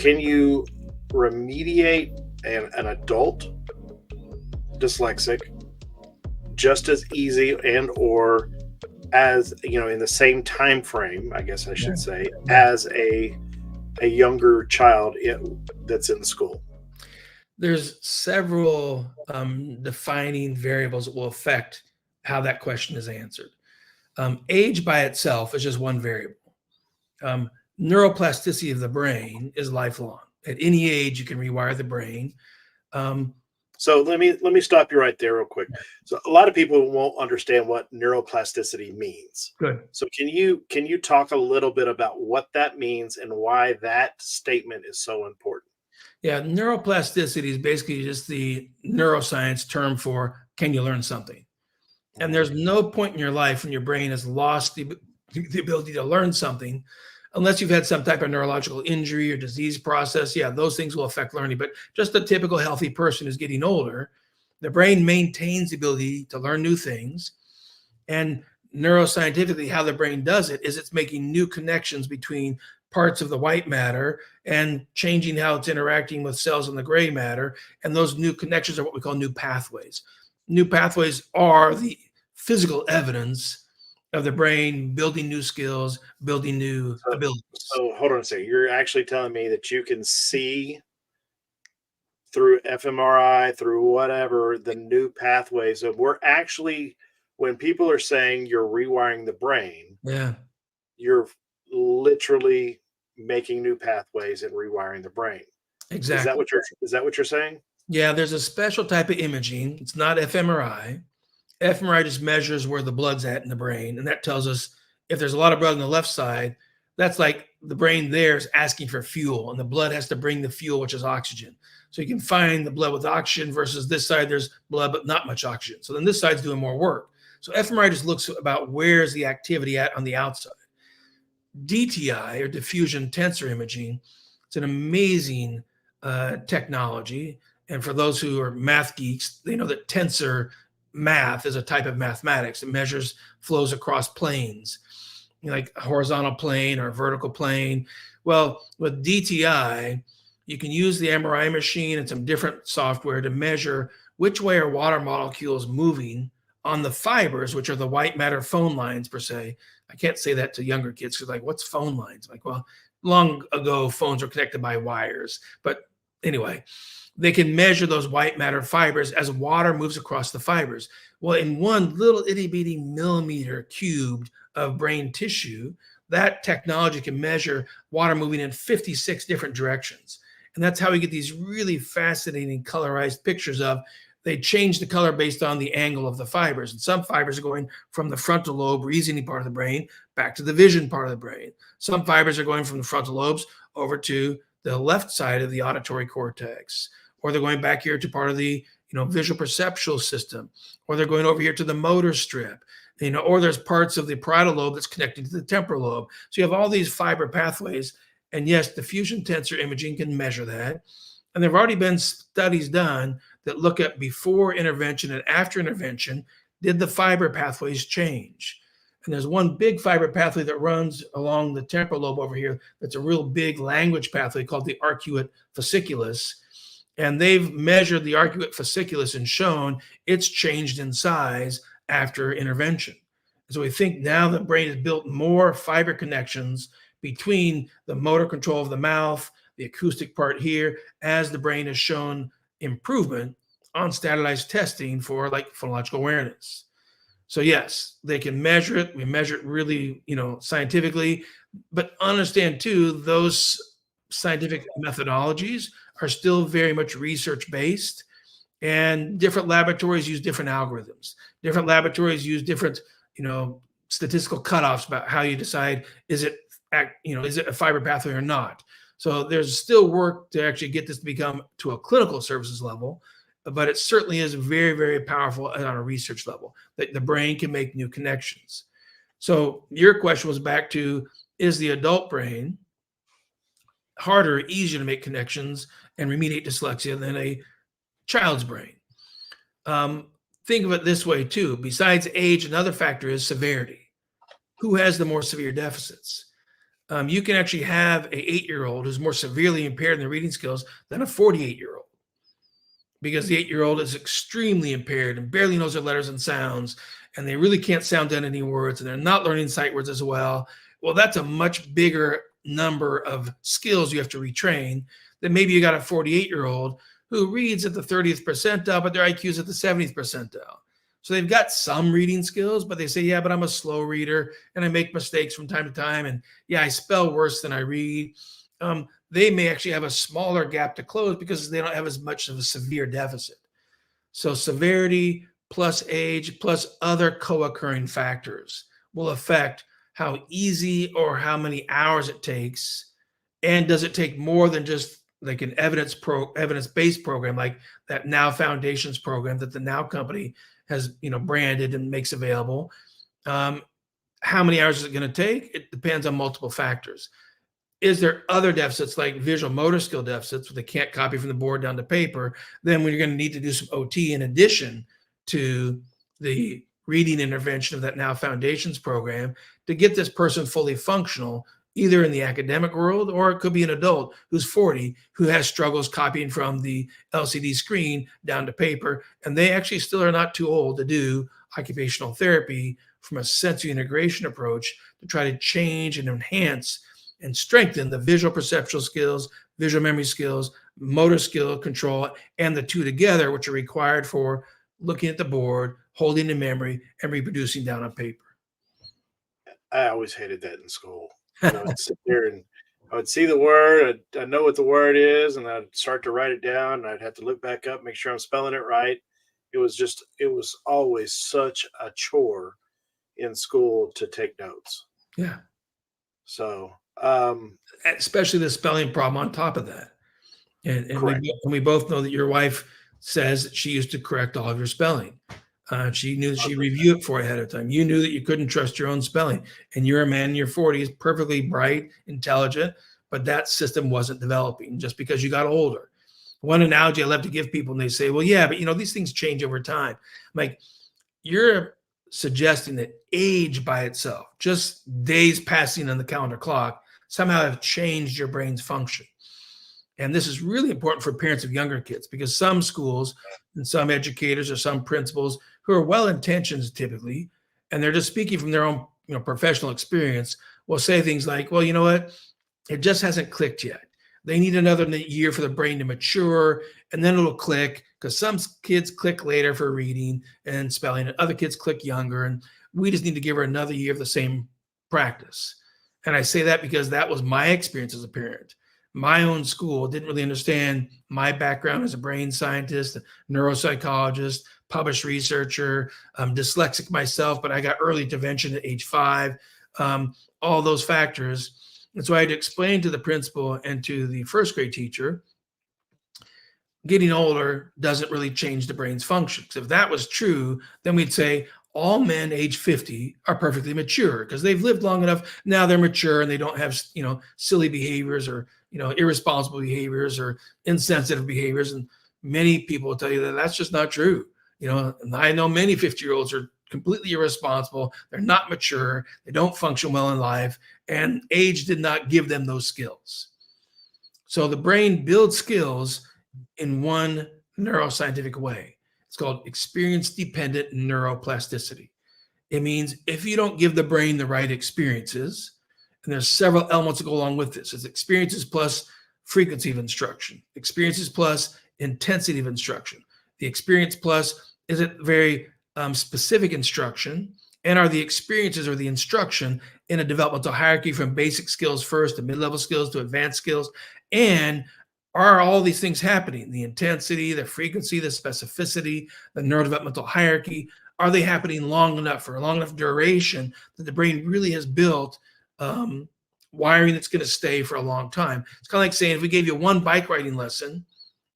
can you remediate an adult dyslexic just as easy and or as in the same time frame, I guess I Yeah. should say, Yeah. as a younger child that's in school? There's several defining variables that will affect how that question is answered. Age by itself is just one variable. Um, Neuroplasticity of the brain is lifelong. At any age, you can rewire the brain. Um, So let me stop you right there real quick. So a lot of people won't understand what neuroplasticity means. Good. So can you talk a little bit about what that means and why that statement is so important? Yeah, neuroplasticity is basically just the neuroscience term for can you learn something? And Mhm. there's no point in your life when your brain has lost the ability to learn something unless you've had some type of neurological injury or disease process. Yeah, those things will affect learning. But just a typical healthy person who's getting older, the brain maintains the ability to learn new things. And neuroscientifically, how the brain does it is it's making new connections between parts of the white matter and changing how it's interacting with cells in the gray matter. And those new connections are what we call new pathways. New pathways are the physical evidence of the brain building new skills, building new So abilities. so hold on a second. You're actually telling me that you can see through fMRI, through whatever, the new pathways of we're actually when people are saying you're rewiring the brain, Yeah, you're literally making new pathways and rewiring the brain. Is that exactly. what you're saying? Yeah, there's a special type of imaging. It's not fMRI. fMRI just measures where the blood's at in the brain, and that tells us if there's a lot of blood on the left side, that's like the brain there is asking for fuel, and the blood has to bring the fuel, which is oxygen. So you can find the blood with oxygen versus this side, there's blood but not much oxygen. So then this side's doing more work. So fMRI just looks about where's the activity at on the outside. DTI or diffusion tensor imaging, it's an amazing technology. And for those who are math geeks, they know that tensor math is a type of mathematics. It measures flows across planes, like a horizontal plane or a vertical plane. Well, with DTI, you can use the MRI machine and some different software to measure which way are water molecules moving on the fibers, which are the white matter phone lines per se. I can't say that to younger kids because, like, what's phone lines? Like, well, long ago, phones were connected by wires. But anyway, they can measure those white matter fibers as water moves across the fibers. Well, in one little itty bitty millimeter cubed of brain tissue, that technology can measure water moving in 56 different directions. And that's how we get these really fascinating colorized pictures of they change the color based on the angle of the fibers. And some fibers are going from the frontal lobe, reasoning part of the brain, back to the vision part of the brain. Some fibers are going from the frontal lobes over to the left side of the auditory cortex, or they're going back here to part of the visual perceptual system, or they're going over here to the motor strip, or there's parts of the parietal lobe that's connected to the temporal lobe. So you have all these fiber pathways, and yes, diffusion tensor imaging can measure that. And there have already been studies done that look at before intervention and after intervention. Did the fiber pathways change? And there's one big fiber pathway that runs along the temporal lobe over here that's a real big language pathway called the arcuate fasciculus. And they've measured the arcuate fasciculus and shown it's changed in size after intervention. So we think now the brain has built more fiber connections between the motor control of the mouth, the acoustic part here, as the brain has shown improvement on standardized testing for like phonological awareness. So yes, they can measure it. We measure it really, scientifically, but understand too, those scientific methodologies are still very much research based, and different laboratories use different algorithms. Different laboratories use different, you know, statistical cutoffs about how you decide is it a fiber pathway or not. So there's still work to actually get this to become to a clinical services level, but it certainly is very, very powerful on a research level that the brain can make new connections. So your question was back to, is the adult brain harder, easier to make connections and remediate dyslexia than a child's brain? Um, think of it this way too. Besides age, another factor is severity. Who has the more severe deficits? You can actually have a 8-year-old who's more severely impaired in their reading skills than a 48-year-old, because the 8-year-old is extremely impaired and barely knows their letters and sounds, and they really can't sound out any words, and they're not learning sight words as well. Well, that's a much bigger number of skills you have to retrain than maybe you got a 48-year-old who reads at the 30th percentile, but their IQ is at the 70th percentile. So they've got some reading skills, but they say, yeah, but I'm a slow reader and I make mistakes from time to time. And yeah, I spell worse than I read. They may actually have a smaller gap to close because they don't have as much of a severe deficit. So severity plus age plus other co-occurring factors will affect how easy or how many hours it takes. And does it take more than just like an evidence-based program like that Now Foundations program that the Now company has branded and makes available? How many hours is it going to take? It depends on multiple factors. Is there other deficits like visual motor skill deficits where they can't copy from the board down to paper? Then we're going to need to do some OT in addition to the reading intervention of that Now Foundations program to get this person fully functional, either in the academic world, or it could be an adult who's 40 who has struggles copying from the LCD screen down to paper, and they actually still are not too old to do occupational therapy from a sensory integration approach to try to change and enhance and strengthen the visual perceptual skills, visual memory skills, motor skill control, and the two together, which are required for looking at the board, holding the memory, and reproducing down on paper. I always hated that in school. I would sit there and I would see the word, I know what the word is, and I'd start to write it down, and I'd have to look back up, make sure I'm spelling it right. It was always such a chore in school to take notes. Yeah. So, especially the spelling problem on top of that. And we both know that your wife says that she used to correct all of your spelling. She knew that she reviewed it for ahead of time. You knew that you couldn't trust your own spelling. And you're a man in your 40s, perfectly bright, intelligent, but that system wasn't developing just because you got older. One analogy I love to give people, and they say, well, yeah, but these things change over time. I'm like, you're suggesting that age by itself, just days passing on the calendar clock, somehow have changed your brain's function. And this is really important for parents of younger kids, because some schools and some educators or some principals who are well-intentioned typically, and they're just speaking from their own professional experience, will say things like, well, you know what? It just hasn't clicked yet. They need another year for the brain to mature, and then it'll click, because some kids click later for reading and spelling, and other kids click younger, and we just need to give her another year of the same practice. And I say that because that was my experience as a parent. My own school didn't really understand my background as a brain scientist, neuropsychologist, published researcher, dyslexic myself, but I got early intervention at age 5, all those factors. And so I had to explain to the principal and to the first grade teacher, getting older doesn't really change the brain's functions. If that was true, then we'd say all men age 50 are perfectly mature because they've lived long enough. Now they're mature and they don't have, silly behaviors or, irresponsible behaviors or insensitive behaviors. And many people will tell you that that's just not true. And I know many 50-year-olds are completely irresponsible. They're not mature. They don't function well in life. And age did not give them those skills. So the brain builds skills in one neuroscientific way. It's called experience-dependent neuroplasticity. It means if you don't give the brain the right experiences, and there's several elements that go along with this. It's experiences plus frequency of instruction, experiences plus intensity of instruction. The experience plus, is it very specific instruction? And are the experiences or the instruction in a developmental hierarchy from basic skills first to mid-level skills to advanced skills? And are all these things happening? The intensity, the frequency, the specificity, the neurodevelopmental hierarchy, are they happening long enough for a long enough duration that the brain really has built wiring that's going to stay for a long time? It's kind of like saying if we gave you one bike riding lesson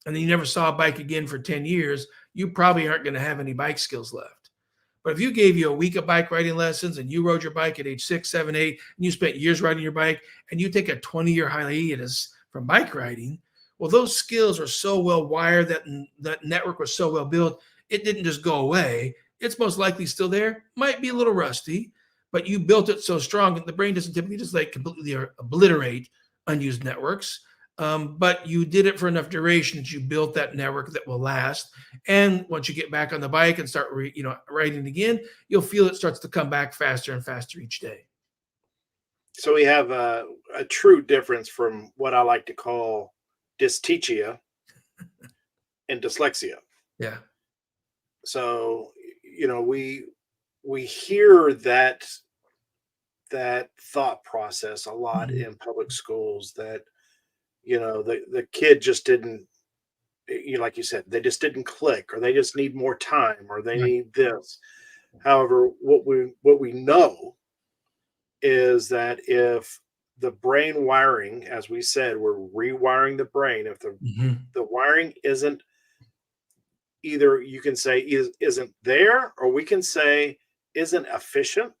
and then you never saw a bike again for 10 years, you probably aren't going to have any bike skills left. But if you gave you a week of bike riding lessons and you rode your bike at age 6, 7, 8, and you spent years riding your bike, and you take a 20-year hiatus from bike riding, well, those skills are so well wired, that network was so well built, it didn't just go away. It's most likely still there, might be a little rusty, but you built it so strong that the brain doesn't typically just like completely obliterate unused networks. But you did it for enough duration that you built that network that will last. And once you get back on the bike and start, riding again, you'll feel it starts to come back faster and faster each day. So we have a true difference from what I like to call dyslexia and dyslexia. Yeah. So, we hear that thought process a lot Mhm. in public schools that, the kid just didn't, like you said, they just didn't click, or they just need more time, or they Right. need this. However, what we know is that if the brain wiring, as we said, we're rewiring the brain. If the Mhm. the wiring isn't, either you can say isn't there, or we can say isn't efficient.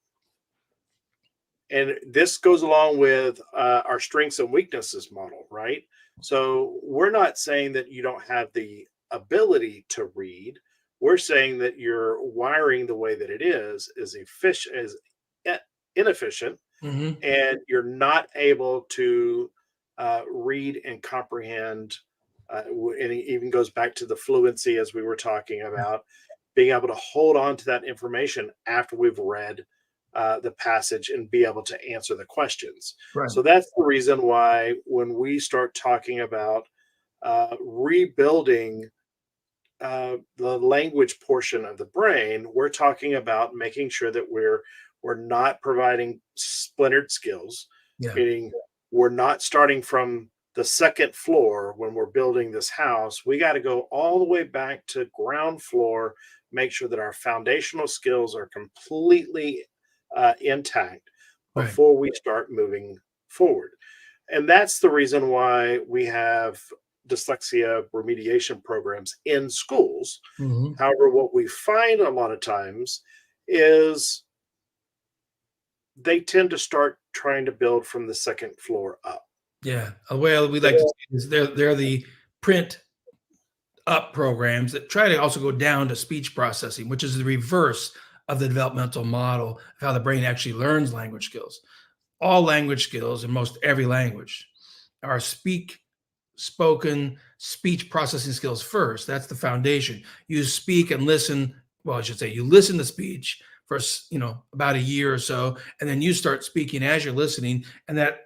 And this goes along with our strengths and weaknesses model, right? So we're not saying that you don't have the ability to read. We're saying that your wiring, the way that it is efficient, is inefficient, Mhm. and you're not able to read and comprehend. And it even goes back to the fluency, as we were talking about, being able to hold on to that information after we've read the passage and be able to answer the questions. Right. So that's the reason why when we start talking about rebuilding the language portion of the brain, we're talking about making sure that we're not providing splintered skills, Yeah. meaning we're not starting from the second floor when we're building this house. We got to go all the way back to ground floor, make sure that our foundational skills are completely intact Right. before we start moving forward. And that's the reason why we have dyslexia remediation programs in schools. Mhm. However, what we find a lot of times is they tend to start trying to build from the second floor up. Yeah. Well, we like to say is they're the print up programs that try to also go down to speech processing, which is the reverse of the developmental model of how the brain actually learns language skills. All language skills in most every language are spoken speech processing skills first. That's the foundation. You speak and listen. Well, I should say you listen to speech for about a year or so, and then you start speaking as you're listening, and that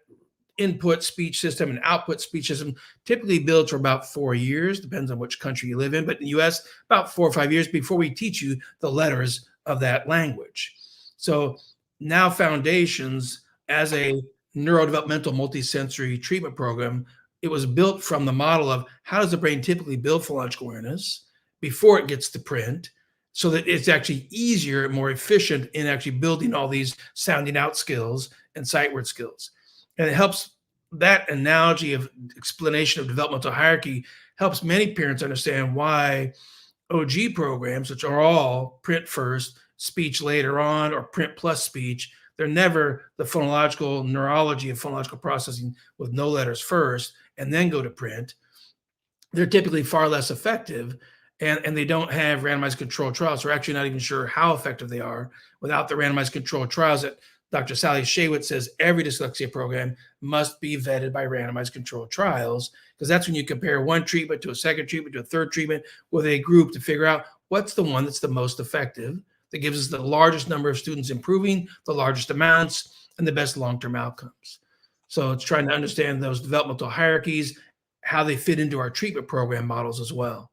input speech system and output speech system typically builds for about 4 years, depends on which country you live in, but in the US, about 4 or 5 years before we teach you the letters of that language. So now Foundations, as a neurodevelopmental multisensory treatment program, it was built from the model of how does the brain typically build phonological awareness before it gets to print, so that it's actually easier and more efficient in actually building all these sounding out skills and sight word skills. And it helps, that analogy of explanation of developmental hierarchy helps many parents understand why OG programs, which are all print first, speech later on, or print plus speech, they're never the phonological neurology of phonological processing with no letters first and then go to print. They're typically far less effective, and they don't have randomized controlled trials. We're actually not even sure how effective they are without the randomized controlled trials that Dr. Sally Shaywitz says every dyslexia program must be vetted by randomized controlled trials, because that's when you compare one treatment to a second treatment to a third treatment with a group to figure out what's the one that's the most effective, that gives us the largest number of students improving, the largest amounts, and the best long-term outcomes. So it's trying to understand those developmental hierarchies, how they fit into our treatment program models as well.